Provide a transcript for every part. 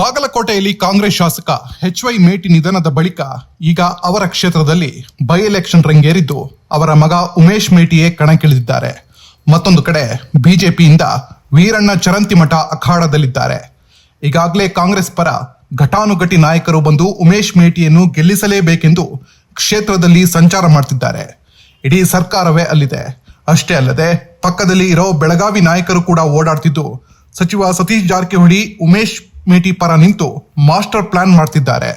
ಬಾಗಲಕೋಟೆಯಲ್ಲಿ ಕಾಂಗ್ರೆಸ್ ಶಾಸಕ ಎಚ್.ವೈ. ಮೇಟಿ ನಿಧನದ ಬಳಿಕ ಈಗ ಅವರ ಕ್ಷೇತ್ರದಲ್ಲಿ ಬೈ ಎಲೆಕ್ಷನ್ ರಂಗೇರಿದ್ದು ಅವರ ಮಗ ಉಮೇಶ್ ಮೇಟಿಯೇ ಕಣಕ್ಕಿಳಿದಿದ್ದಾರೆ. ಮತ್ತೊಂದು ಕಡೆ ಬಿಜೆಪಿಯಿಂದ ವೀರಣ್ಣ ಚರಂತಿಮಠ ಅಖಾಡದಲ್ಲಿದ್ದಾರೆ. ಈಗಾಗಲೇ ಕಾಂಗ್ರೆಸ್ ಪರ ಘಟಾನುಘಟಿ ನಾಯಕರು ಬಂದು ಉಮೇಶ್ ಮೇಟಿಯನ್ನು ಗೆಲ್ಲಿಸಲೇಬೇಕೆಂದು ಕ್ಷೇತ್ರದಲ್ಲಿ ಸಂಚಾರ ಮಾಡ್ತಿದ್ದಾರೆ. ಇಡೀ ಸರ್ಕಾರವೇ ಅಲ್ಲಿದೆ. ಅಷ್ಟೇ ಅಲ್ಲದೆ ಪಕ್ಕದಲ್ಲಿ ಇರೋ ಬೆಳಗಾವಿ ನಾಯಕರು ಕೂಡ ಓಡಾಡ್ತಿದ್ದು ಸಚಿವ ಸತೀಶ್ ಜಾರಕಿಹೊಳಿ ಉಮೇಶ್ ಮೇಟಿ ಪರ ನಿಂತು ಮಾಸ್ಟರ್ ಪ್ಲಾನ್ ಮಾಡ್ತಿದ್ದಾರೆ.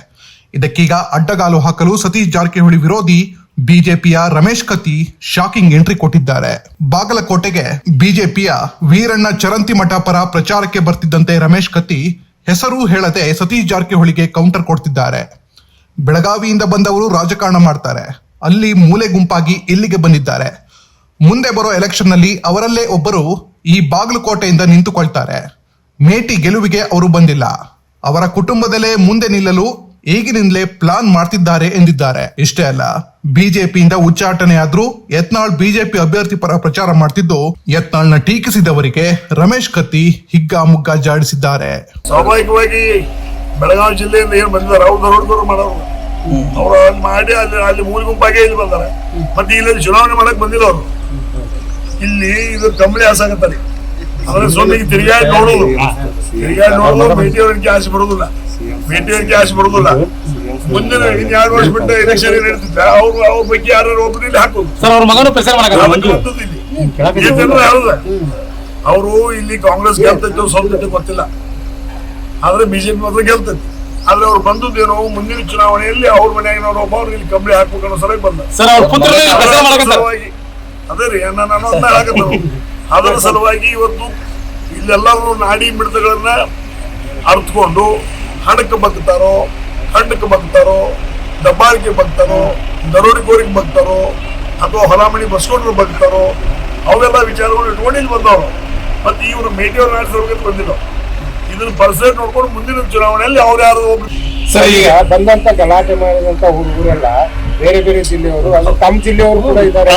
ಇದಕ್ಕೀಗ ಅಡ್ಡಗಾಲು ಹಾಕಲು ಸತೀಶ್ ಜಾರಕಿಹೊಳಿ ವಿರೋಧಿ ಬಿಜೆಪಿಯ ರಮೇಶ್ ಕತ್ತಿ ಶಾಕಿಂಗ್ ಎಂಟ್ರಿ ಕೊಟ್ಟಿದ್ದಾರೆ. ಬಾಗಲಕೋಟೆಗೆ ಬಿಜೆಪಿಯ ವೀರಣ್ಣ ಚರಂತಿಮಠ ಪರ ಪ್ರಚಾರಕ್ಕೆ ಬರ್ತಿದ್ದಂತೆ ರಮೇಶ್ ಕತ್ತಿ ಹೆಸರು ಹೇಳದೆ ಸತೀಶ್ ಜಾರಕಿಹೊಳಿಗೆ ಕೌಂಟರ್ ಕೊಡ್ತಿದ್ದಾರೆ. ಬೆಳಗಾವಿಯಿಂದ ಬಂದವರು ರಾಜಕಾರಣ ಮಾಡ್ತಾರೆ, ಅಲ್ಲಿ ಮೂಲೆ ಗುಂಪಾಗಿ ಇಲ್ಲಿಗೆ ಬಂದಿದ್ದಾರೆ. ಮುಂದೆ ಬರೋ ಎಲೆಕ್ಷನ್ ನಲ್ಲಿ ಅವರಲ್ಲೇ ಒಬ್ಬರು ಈ ಬಾಗಲಕೋಟೆಯಿಂದ ನಿಂತುಕೊಳ್ತಾರೆ. ಮೇಟಿ ಗೆಲುವಿಗೆ ಅವರು ಬಂದಿಲ್ಲ, ಅವರ ಕುಟುಂಬದಲ್ಲೇ ಮುಂದೆ ನಿಲ್ಲಲು ಈಗಿನಿಂದಲೇ ಪ್ಲಾನ್ ಮಾಡ್ತಿದ್ದಾರೆ ಎಂದಿದ್ದಾರೆ. ಇಷ್ಟೇ ಅಲ್ಲ, ಬಿಜೆಪಿಯಿಂದ ಉಚ್ಚಾಟನೆಯಾದ್ರೂ ಯತ್ನಾಳ್ ಬಿಜೆಪಿ ಅಭ್ಯರ್ಥಿ ಪರ ಪ್ರಚಾರ ಮಾಡ್ತಿದ್ದು ಯತ್ನಾಳ್ನ ಟೀಕಿಸಿದವರಿಗೆ ರಮೇಶ್ ಕತ್ತಿ ಹಿಗ್ಗಾಮುಗ್ಗಾ ಜಾಡಿಸಿದ್ದಾರೆ. ಸ್ವಾಭಾವಿಕವಾಗಿ ಬೆಳಗಾವಿ ಜಿಲ್ಲೆಯಿಂದ ಏನ್ ಬಂದಿದ್ದಾರೆ ಅವ್ರು ದರೋಡ್ದವ್ರು ಮಾಡೋರು, ಅವ್ರು ಅಲ್ಲಿ ಮಾಡಿ ಅಲ್ಲಿ ಮೂಲ ಗುಂಪಾಗೆ ಇಲ್ಲಿ ಬಂದಾರೆ. ಮತ್ತೆ ಇಲ್ಲಿ ಚುನಾವಣೆ ಮಾಡಕ್ ಬಂದಿಲ್ಲ ಅವರು. ಇಲ್ಲಿ ಇದು ಕಂಬಳಿ ಆಸಾಗತ್ತಾರೆ. ಆದ್ರೆ ಸೊಮ್ಮಿಗೆ ತಿರುಗಾಡಿ ನೋಡೋದು ಭೇಟಿಯವರಿಗೆ ಆಸೆ ಬರುದಿಲ್ಲ, ಭೇಟಿಯವರಿಗೆ ಆಸೆ ಬರುದಿಲ್ಲ. ಮುಂದಿನ 2 ವರ್ಷ ಬಿಟ್ಟು ಎಲೆಕ್ಷನ್ ನಡೀತಿದ್ದ ಅವ್ರ ಬಗ್ಗೆ ಯಾರು ಒಬ್ಬರು ಇಲ್ಲಿ ಹಾಕೋದು. ಅವರು ಇಲ್ಲಿ ಕಾಂಗ್ರೆಸ್ ಗೆಲ್ತೈತೆ ಸ್ವಂತ ಗೊತ್ತಿಲ್ಲ, ಆದ್ರೆ ಬಿಜೆಪಿ ಮಾತ್ರ ಗೆಲ್ತೈತಿ. ಆದ್ರೆ ಅವ್ರು ಬಂದದ್ದೇನೋ ಮುಂದಿನ ಚುನಾವಣೆಯಲ್ಲಿ ಅವ್ರ ಮನೆಯಾಗಿನವ್ರು ಒಬ್ಬ ಅವ್ರಿಗೆ ಇಲ್ಲಿ ಕಂಬಳಿ ಹಾಕ್ಬೇಕು ಅನ್ನೋ ಸಲಹೆ ಬಂದ ಸಲುವಾಗಿ ಅದೇ ರೀ ನಾನು ಹೇಳಕತ್ತ. ಅದರ ಸಲುವಾಗಿ ಇವತ್ತು ಇಲ್ಲೆಲ್ಲರೂ ನಾಡಿ ಮಿಡಿತಗಳನ್ನ ಅರ್ಥಕೊಂಡು ಹಣಕ್ಕೆ ಬಗ್ತಾರೋ, ಖಂಡಕ್ಕೆ ಬಗ್ತಾರೋ, ದಬ್ಬಾಳಿಕೆ ಬಗ್ತಾರೋ, ದರೋಡಿಕೋರಿಗೆ ಬಗ್ತಾರೋ, ಅಥವಾ ಹೊಲಾಮಣಿ ಬಸ್ಕೊಂಡ್ರು ಬಗ್ತಾರೋ, ಅವೆಲ್ಲ ವಿಚಾರಗಳು ಇಟ್ಕೊಂಡು ಇಲ್ಲಿ ಬಂದವರು. ಮತ್ತೆ ಇವರು ಮೇಟಿಯವ್ರು ನಡೆಸೋಕೆ ಬಂದಿಲ್ಲ. ಇದನ್ನ ಪರ್ಸೆಂಟ್ ನೋಡ್ಕೊಂಡು ಮುಂದಿನ ಚುನಾವಣೆಯಲ್ಲಿ ಅವ್ರು ಯಾರು ಒಬ್ರು ಸರ್ ಈಗ ಬಂದಂತ ಗಲಾಟೆ ಮಾಡಿದಂತ ಹುಡುಗರೆಲ್ಲ ಬೇರೆ ಬೇರೆ ಜಿಲ್ಲೆಯವರು, ಅದು ತಮ್ಮ ಜಿಲ್ಲೆಯವರು ಕೂಡ ಇದ್ದಾರೆ.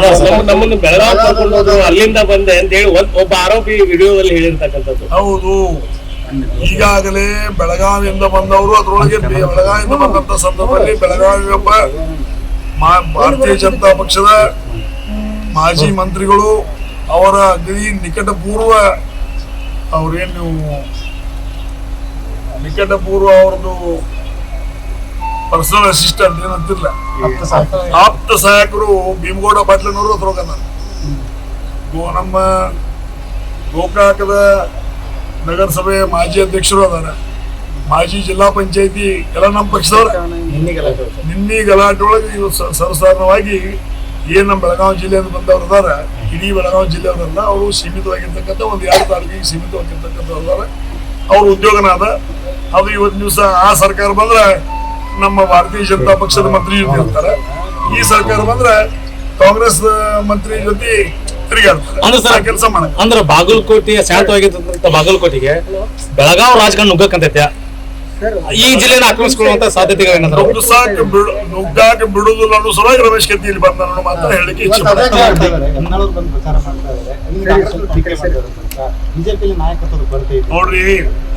ನಮ್ಮನ್ನು ಬೆಳಗಾವಿ ಕರ್ಕೊಂಡು ಅಲ್ಲಿಂದ ಬಂದೆ ಅಂತ ಹೇಳಿ ಒಬ್ಬ ಆರೋಪಿ ವಿಡಿಯೋದಲ್ಲಿ ಹೇಳಿರ್ತಕ್ಕಂಥದ್ದು. ಹೌದು, ಈಗಾಗಲೇ ಬೆಳಗಾವಿಯಿಂದ ಬಂದವರು, ಅದರೊಳಗೆ ಬೆಳಗಾವಿಯಿಂದ ಬಂದಂತ ಸಂದರ್ಭದಲ್ಲಿ ಬೆಳಗಾವಿ ಒಬ್ಬ ಭಾರತೀಯ ಜನತಾ ಪಕ್ಷದ ಮಾಜಿ ಮಂತ್ರಿಗಳು, ಅವರ ಅಗ್ರಿ ನಿಕಟ ಪೂರ್ವ ಅವ್ರದ್ದು ಪರ್ಸನಲ್ ಅಸಿಸ್ಟೆಂಟ್ ಏನಂತಿರ್ಲ, ಆಪ್ತ ಸಹಾಯಕರು ಭೀಮಗೌಡ ಪಾಟೀಲನವರು ಅದ್ರೊಳಗ ನಮ್ಮ ಗೋಕಾಕದ ನಗರಸಭೆ ಮಾಜಿ ಅಧ್ಯಕ್ಷರು ಅದಾರ, ಮಾಜಿ ಜಿಲ್ಲಾ ಪಂಚಾಯತಿ ಎಲ್ಲ ನಮ್ಮ ಪಕ್ಷದವ್ರ. ನಿನ್ನೆ ಗಲಾಟೆ ಒಳಗೆ ಇವು ಸರ್ವಸಾಧಾರಣವಾಗಿ ಏನ್ ನಮ್ಮ ಬೆಳಗಾವಿ ಜಿಲ್ಲೆಯಿಂದ ಬಂದವರು ಅದಾರ, ಇಡೀ ಬೆಳಗಾವಿ ಜಿಲ್ಲೆಯವರಲ್ಲ, ಅವರು ಸೀಮಿತವಾಗಿರ್ತಕ್ಕಂಥ 1-2 ತಾಲೂಕಿಗೆ ಸೀಮಿತವಾಗಿರ್ತಕ್ಕಂಥವ್ರು ಅದಾರ. ಅವ್ರ ಉದ್ಯೋಗನ ಅದ. ಅದು ಇವತ್ತು ದಿವಸ ಆ ಸರ್ಕಾರ ಬಂದ್ರೆ ನಮ್ಮ ಭಾರತೀಯ ಜನತಾ ಪಕ್ಷದ ಮಂತ್ರಿ ಜೊತೆ ಇರ್ತಾರೆ, ಈ ಸರ್ಕಾರ ಬಂದ್ರೆ ಕಾಂಗ್ರೆಸ್ ಮಂತ್ರಿ ಜೊತೆ ತಿರುಗಾಡ್ತಾರೆ, ಕೆಲಸ ಮಾಡ. ಅಂದ್ರೆ ಬಾಗಲಕೋಟೆಯ ಶಾಂತವಾಗಿದ್ದಂತ ಬಾಗಲಕೋಟೆಗೆ ಬೆಳಗಾವಿ ರಾಜಕಾರಣ ನುಗ್ಗಕ್ಕಂತೈತೆ. ಈ ಜಿಲ್ಲೆನ ಆಕ್ರಮಿಸಿಕೊಳ್ಳುವಂತ ಸಾಧ್ಯತೆಗಳೇನಾದ್ರು ನುಗ್ಗಾಕ ಬಿಡುದಿಲ್ಲ ಅನ್ನೋ ಸಲುವಾಗಿ ರಮೇಶ್ ಕತ್ತಿ ಇಲ್ಲಿ ಬಂದ ಮಾತ್ರ ಹೇಳಿಕೆ ಇಚ್ಛೆ ನೋಡ್ರಿ.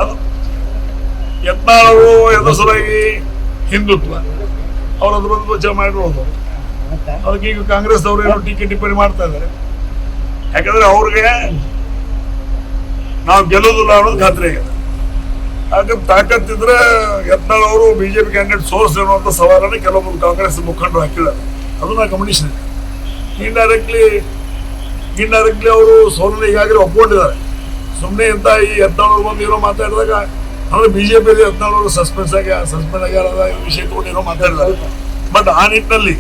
ಅದು ಯತ್ನಾಳರು ಎದ್ರ ಸಲುವಾಗಿ ಹಿಂದುತ್ವ ಅವ್ರು ಅದ್ರ ಬಂದು ವಚನ ಮಾಡಿರೋದು. ಅದಕ್ಕೆ ಈಗ ಕಾಂಗ್ರೆಸ್ ಅವರು ಏನೋ ಟೀಕೆ ಟಿಪ್ಪಣಿ ಮಾಡ್ತಾ ಇದ್ದಾರೆ. ಯಾಕಂದ್ರೆ ಅವ್ರಿಗೆ ನಾವು ಗೆಲ್ಲೋದಿಲ್ಲ ಅನ್ನೋದು ಖಾತ್ರಿ ಆಗಿದೆ. ಹಾಗೆ ತಾಕತ್ತಿದ್ರೆ ಯತ್ನಾಳ್ ಅವರು ಬಿಜೆಪಿ ಕ್ಯಾಂಡಿಡೇಟ್ ಸೋರ್ಸ್ ಅನ್ನುವಂಥ ಸವಾಲನ್ನು ಕೆಲವೊಂದು ಕಾಂಗ್ರೆಸ್ ಮುಖಂಡರು ಹಾಕಿದ್ದಾರೆ. ಅದು ನಾ ಗಮನಿಸಿದೆ. ಇಂಡೈರೆಕ್ಟ್ಲಿ ಅವರು ಸೋಲನ್ನು ಈಗಾಗಲೇ ಒಪ್ಕೊಂಡಿದ್ದಾರೆ. ಸುಮ್ಮನೆ ಇಂತ ಈ ಯತ್ನಾಳ್ ಅವರು ಬಂದು ಏನೋ ಮಾತಾಡಿದಾಗ ಅಂದ್ರೆ ಬಿಜೆಪಿಯಲ್ಲಿ ಯತ್ನಾಳ್ ಅವರು ಸಸ್ಪೆಂಡ್ ಆಗ್ಯಾರ ವಿಷಯ ತಗೊಂಡು ಏನೋ ಮಾತಾಡಿದ್ದಾರೆ. ಬಟ್ ಆ ನಿಟ್ಟಿನಲ್ಲಿ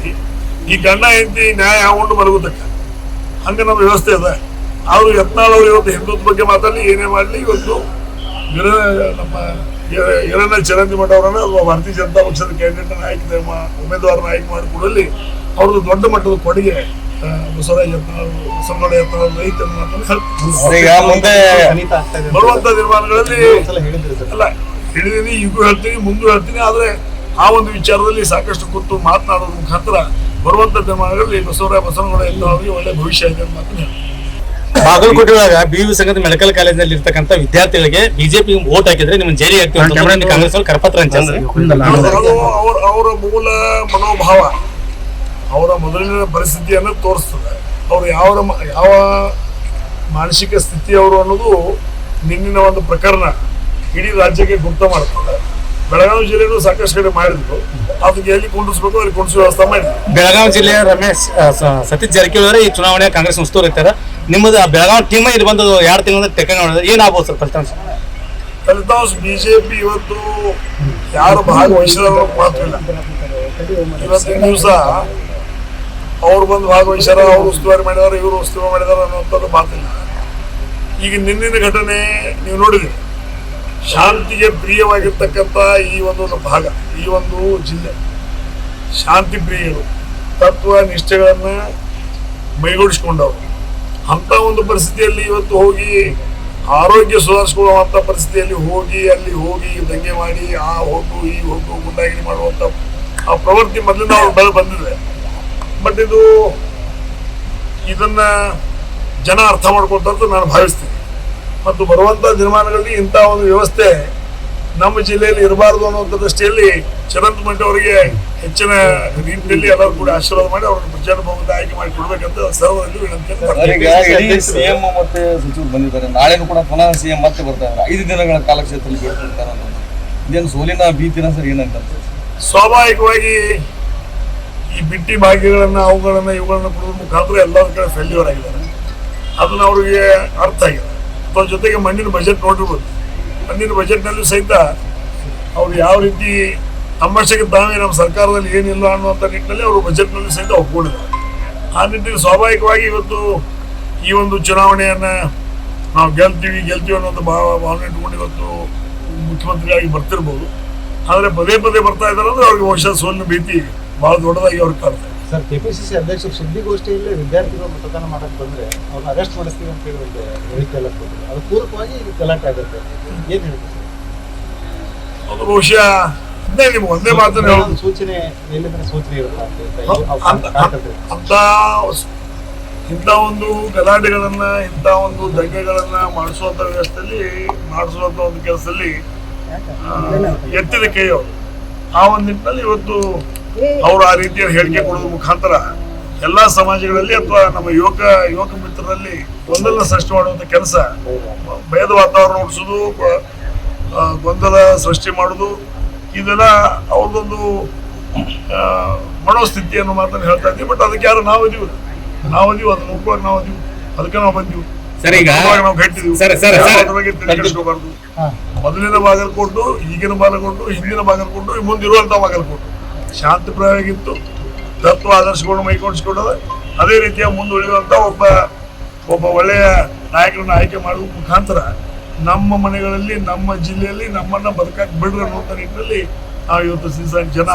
ಈ ಗಂಡ ಹೆಂಡತಿ ನ್ಯಾಯ ಹಾಕೊಂಡು ಮಲಗುತ್ತಕ್ಕ ಹಂಗೆ ನಮ್ಮ ವ್ಯವಸ್ಥೆ ಇದೆ. ಆದ್ರೂ ಯತ್ನಾಳ್ ಅವರು ಇವತ್ತು ಹಿಂದುತ್ವ ಬಗ್ಗೆ ಮಾತಾಡಲಿ, ಏನೇ ಮಾಡಲಿ, ಇವತ್ತು ನಮ್ಮ ಯರಣ್ಣ ಚರಂತಿಮಠ ಅವರನ್ನ ಭಾರತೀಯ ಜನತಾ ಪಕ್ಷದ ಕ್ಯಾಂಡಿಡೇಟ್ ಆಯ್ಕೆ ಉಮೇದುವಾರನ ಆಯ್ಕೆ ಮಾಡಿಕೊಡಲಿ ಅವ್ರದ್ದು ದೊಡ್ಡ ಮಟ್ಟದ ಕೊಡುಗೆ ಬಸವರಾಜ ಯತ್ನಾಳ್ ಐತೆ ಬರುವಂತ ನಿರ್ಮಾಣಗಳಲ್ಲಿ ಅಲ್ಲ ಹೇಳಿದೀನಿ, ಈಗೂ ಹೇಳ್ತೀನಿ, ಮುಂದೂ ಹೇಳ್ತೀನಿ. ಆದ್ರೆ ಆ ಒಂದು ವಿಚಾರದಲ್ಲಿ ಸಾಕಷ್ಟು ಕೂತು ಮಾತನಾಡೋದ್ರ ಮುಖಾಂತರ ಬರುವಂತ ನಿರ್ಮಾಣಗಳಲ್ಲಿ ಬಸವರಾಜ ಯತ್ನಾಳ್ ಒಳ್ಳೆ ಭವಿಷ್ಯ ಇದೆ ಅಂತ ಮಾತನ್ನ ಬಾಗಲಕೋಟೆ ಒಳಗ BU ಸಂಘದ ಮೆಡಿಕಲ್ ಕಾಲೇಜಿನಲ್ಲಿ ಇರ್ತಕ್ಕಂಥ ವಿದ್ಯಾರ್ಥಿಗಳಿಗೆ ಬಿಜೆಪಿ ವೋಟ್ ಹಾಕಿದ್ರೆ ನಿಮ್ಗೆ ಜೈಲಿಗೆ ಹಾಕ್ತೀವಿ ಅಂತ ಕಾಂಗ್ರೆಸ್ ಅವ್ರು ಕರಪತ್ರ ಹಂಚಂದ್ರೆ ಅದು ಅವರ ಮೂಲ ಮನೋಭಾವ, ಅವರ ಮೊದಲಿನ ಪರಿಸ್ಥಿತಿಯನ್ನು ತೋರಿಸ್ತದೆ. ಅವರು ಯಾವ ಮಾನಸಿಕ ಸ್ಥಿತಿಯವರು ಅನ್ನೋದು ನಿನ್ನಿನ ಒಂದು ಪ್ರಕರಣ ಇಡೀ ರಾಜ್ಯಕ್ಕೆ ಗುರ್ತ ಮಾಡ್ತದೆ. ಬೆಳಗಾವಿ ಜಿಲ್ಲೆಯೂ ಸಾಕಷ್ಟು ಕಡೆ ಮಾಡಿದ್ರು, ಅದಕ್ಕೆ ಎಲ್ಲಿ ಕುಂಡಿಸ್ಬೇಕು ಅಲ್ಲಿ ಕುಂಡಿಸುವ ವ್ಯವಸ್ಥೆ ಮಾಡಿದ್ರು. ಬೆಳಗಾವಿ ಜಿಲ್ಲೆಯ ಸತೀಶ್ ಜಾರಕಿಹೊಳಿ ಈ ಚುನಾವಣೆ ಕಾಂಗ್ರೆಸ್ ಉಸ್ತುವಾರಿ ಇರ್ತಾರೆ. ನಿಮ್ಮದು ಬೆಳಗಾವಿ ಟೀಮ್ ಇಲ್ಲಿ ಬಂದು 2 ತಿಂಗಳಿಂದ ಟೆಕ್ಕ ಏನಾಗ್ಬೋದು ಸರ್ ಫಲಿತಾಂಶ? ಫಲಿತಾಂಶ ಬಿಜೆಪಿ ಇವತ್ತು ಯಾರು ಭಾಗವಹಿಸಿದವರು ಮಾತ್ರವಿಲ್ಲ. ಇವತ್ತಿನ ದಿವಸ ಅವ್ರು ಬಂದು ಭಾಗವಹಿಸ್ಯಾರ, ಅವ್ರು ಉಸ್ತುವಾರಿ ಮಾಡಿದಾರೆ, ಇವರು ಉಸ್ತುವಾರಿ ಮಾಡಿದಾರೆ ಅನ್ನುವಂಥದ್ದು ಮಾತಿಲ್ಲ. ಈಗ ನಿನ್ನಿನ ಘಟನೆ ನೀವು ನೋಡಿದ್ರಿ, ಶಾಂತಿಗೆ ಪ್ರಿಯವಾಗಿರ್ತಕ್ಕಂಥ ಈ ಒಂದು ಭಾಗ, ಈ ಒಂದು ಜಿಲ್ಲೆ ಶಾಂತಿ ಪ್ರಿಯರು, ತತ್ವ ನಿಷ್ಠೆಗಳನ್ನು ಮೈಗೂಡಿಸ್ಕೊಂಡವರು. ಅಂಥ ಒಂದು ಪರಿಸ್ಥಿತಿಯಲ್ಲಿ ಇವತ್ತು ಹೋಗಿ ಆರೋಗ್ಯ ಸುಧಾರಿಸ್ಕೊಳ್ಳುವಂಥ ಪರಿಸ್ಥಿತಿಯಲ್ಲಿ ಅಲ್ಲಿ ಹೋಗಿ ದಂಗೆ ಮಾಡಿ ಆ ಹೋಗು ಈ ಹೋಗು ಗುಂಡಾಗಿರಿ ಮಾಡುವಂಥ ಆ ಪ್ರವೃತ್ತಿ ಮೊದಲಿಂದ ಅವ್ರು ಬಂದಿದೆ. ಬಟ್ ಇದನ್ನ ಜನ ಅರ್ಥ ಮಾಡ್ಕೊಳ್ತಾ ನಾನು ಭಾವಿಸ್ತೀನಿ. ಮತ್ತು ಬರುವಂಥ ದಿನಮಾನಗಳಲ್ಲಿ ಇಂಥ ಒಂದು ವ್ಯವಸ್ಥೆ ನಮ್ಮ ಜಿಲ್ಲೆಯಲ್ಲಿ ಇರಬಾರ್ದು ಅನ್ನುವಂಥ ದೃಷ್ಟಿಯಲ್ಲಿ ಚರಂತ್ ಮಂಡಿ ಅವರಿಗೆ ಹೆಚ್ಚಿನ ರೀತಿಯಲ್ಲಿ ಎಲ್ಲರೂ ಕೂಡ ಆಶೀರ್ವಾದ ಮಾಡಿ ಅವ್ರನ್ನ ಪ್ರಚಾರ ಬಹುಮತ ಆಯ್ಕೆ ಮಾಡಿ ಕೊಡ್ಬೇಕಂತ ಸರ್ವರಲ್ಲಿ ವಿನಂತಿ. ಸಿಎಂ ಮತ್ತೆ ಸಚಿವರು ಬಂದಿದ್ದಾರೆ, ನಾಳೆನೂ ಕೂಡ ಪುನಃ ಸಿಎಂ ಮತ್ತೆ ಬರ್ತಾರೆ. 5 ದಿನಗಳ ಕಾಲಕ್ಷೇತ್ರದಲ್ಲಿ ಬೇಡ್ಕೊಳ್ತಾರೆ ಅಂತ. ಇದೇನು ಸೋಲಿನ ಭೀತಿನ ಸರ್ ಏನಂತ? ಸ್ವಾಭಾವಿಕವಾಗಿ ಈ ಬಿಟ್ಟಿ ಭಾಗ್ಯಗಳನ್ನ ಇವುಗಳನ್ನ ಕೊಡೋದ್ರ ಮುಖಾಂತರ ಎಲ್ಲರ ಕಡೆ ಫೇಲ್ಯೂರ್ ಆಗಿದ್ದಾರೆ. ಅದನ್ನ ಅವ್ರಿಗೆ ಅರ್ಥ ಆಗಿದೆ. ಅದ್ರ ಜೊತೆಗೆ ಮಣ್ಣಿನ ಬಜೆಟ್ ನೋಡಿರ್ಬೋದು, ಮಣ್ಣಿನ ಬಜೆಟ್ನಲ್ಲೂ ಸಹಿತ ಅವ್ರು ಯಾವ ರೀತಿ ತಮ್ಮಷ್ಟಕ್ಕೆ ತಾವೇ ನಮ್ಮ ಸರ್ಕಾರದಲ್ಲಿ ಏನಿಲ್ಲ ಅನ್ನುವಂಥ ನಿಟ್ಟಿನಲ್ಲಿ ಅವರು ಬಜೆಟ್ನಲ್ಲಿ ಸಹಿತ ಒಪ್ಕೊಂಡಿದ್ದಾರೆ. ಆ ನಿಟ್ಟಿನಲ್ಲಿ ಸ್ವಾಭಾವಿಕವಾಗಿ ಇವತ್ತು ಈ ಒಂದು ಚುನಾವಣೆಯನ್ನು ನಾವು ಗೆಲ್ತೀವಿ ಅನ್ನೋದು ಭಾವನೆ ಇಟ್ಕೊಂಡು ಇವತ್ತು ಮುಖ್ಯಮಂತ್ರಿಯಾಗಿ ಬರ್ತಿರ್ಬೋದು. ಆದರೆ ಪದೇ ಬರ್ತಾ ಇದ್ದಾರೆ ಅಂದ್ರೆ ಅವ್ರಿಗೆ ಬಹುಶಃ ಸೋಲಿನ ಭೀತಿ ಬಹಳ ದೊಡ್ಡದಾಗಿ ಅವ್ರಿಗೆ ಕಾಡ್ತಾರೆ. ಸರ್, ಕೆಪಿಸಿಸಿ ಅಧ್ಯಕ್ಷರು ಸುದ್ದಿಗೋಷ್ಠಿಯಲ್ಲಿ ವಿದ್ಯಾರ್ಥಿಗಳು ಮತದಾನ ಮಾಡಕ್ಕೆ ಬಂದ್ರೆ ಅವ್ರನ್ನ ಅರೆಸ್ಟ್ ಮಾಡಿಸ್ತೀವಿ ಅಂತ ಹೇಳಿ ಒಂದು ಹೇಳಿಕೆ ಎಲ್ಲ ಕೊಟ್ಟರು. ಅದು ಪೂರಕವಾಗಿ ಈಗ ಗಲಾಟೆ ಆಗುತ್ತೆ. ಏನ್ ಹೇಳ್ತೀವಿ ಸರ್? ಅದು ಬಹುಶಃ ನಿಮ್ಗೆ ಒಂದೇ ಮಾತನ್ನು ಹೇಳೋದು, ಸೂಚನೆ ಎಲ್ಲಿಂದ ಸೂಚನೆ ಇರುತ್ತೆ ಅಂತ ಇಂಥ ಒಂದು ಗಲಾಟೆಗಳನ್ನ ಇಂಥ ಒಂದು ದಂಗೆಗಳನ್ನ ಮಾಡಿಸುವಂತ ವ್ಯವಸ್ಥೆಯಲ್ಲಿ ಮಾಡಿಸುವಂತ ಒಂದು ಕೆಲಸದಲ್ಲಿ ಎತ್ತಿದ ಕೈಯವರು. ಆ ಒಂದು ನಿಟ್ಟಿನಲ್ಲಿ ಇವತ್ತು ಅವರು ಆ ರೀತಿಯ ಹೇಳಿಕೆ ಕೊಡೋದ್ರ ಮುಖಾಂತರ ಎಲ್ಲಾ ಸಮಾಜಗಳಲ್ಲಿ ಅಥವಾ ನಮ್ಮ ಯುವಕ ಮಿತ್ರರಲ್ಲಿ ಗೊಂದಲ ಸೃಷ್ಟಿ ಮಾಡುವಂತ ಕೆಲಸ, ಭಯದ ವಾತಾವರಣ ಹುಟ್ಟಿಸೋದು, ಗೊಂದಲ ಸೃಷ್ಟಿ ಮಾಡೋದು, ಇದೆಲ್ಲ ಅವ್ರದೊಂದು ಮನೋಸ್ಥಿತಿಯನ್ನು ಮಾತನ್ನು ಹೇಳ್ತಾ ಇದ್ದೀವಿ. ಬಟ್ ಅದಕ್ಕೆ ಯಾರು ನಾವು ಇದೀವಿ ಅದನ್ನ ನೋಡ್ಕೊಂಡು ನಾವು ಇದೀವಿ, ಅದಕ್ಕೆ ನಾವು ಬಂದೀವಿ. ನಾವು ಕಟ್ಟಿದೀವಿ. ಮೊದಲಿನ ಬಾಗಲಕೋಟು, ಈಗಿನ ಬಾಗಲಕೋಟು, ಹಿಂದಿನ ಬಾಗಲಕೋಟು, ಮುಂದಿರುವಂತ ಬಾಗಲಕೋಟು ಶಾಂತಿಪ್ರಿಯವಾಗಿತ್ತು. ತತ್ವ ಆದರ್ಶಗಳನ್ನು ಮೈಗೂಡಿಸಿಕೊಂಡದ. ಅದೇ ರೀತಿಯ ಮುಂದುವರಿಯುವಂತ ಒಬ್ಬ ಒಳ್ಳೆಯ ನಾಯಕರನ್ನ ಆಯ್ಕೆ ಮಾಡುವ ಮುಖಾಂತರ ನಮ್ಮ ಮನೆಗಳಲ್ಲಿ, ನಮ್ಮ ಜಿಲ್ಲೆಯಲ್ಲಿ ನಮ್ಮನ್ನ ಬದುಕಕ್ಕೆ ಬಿಡ್ರಿ ಅನ್ನುವಂಥ ನಿಟ್ಟಿನಲ್ಲಿ ನಾವು ಇವತ್ತು ಜನ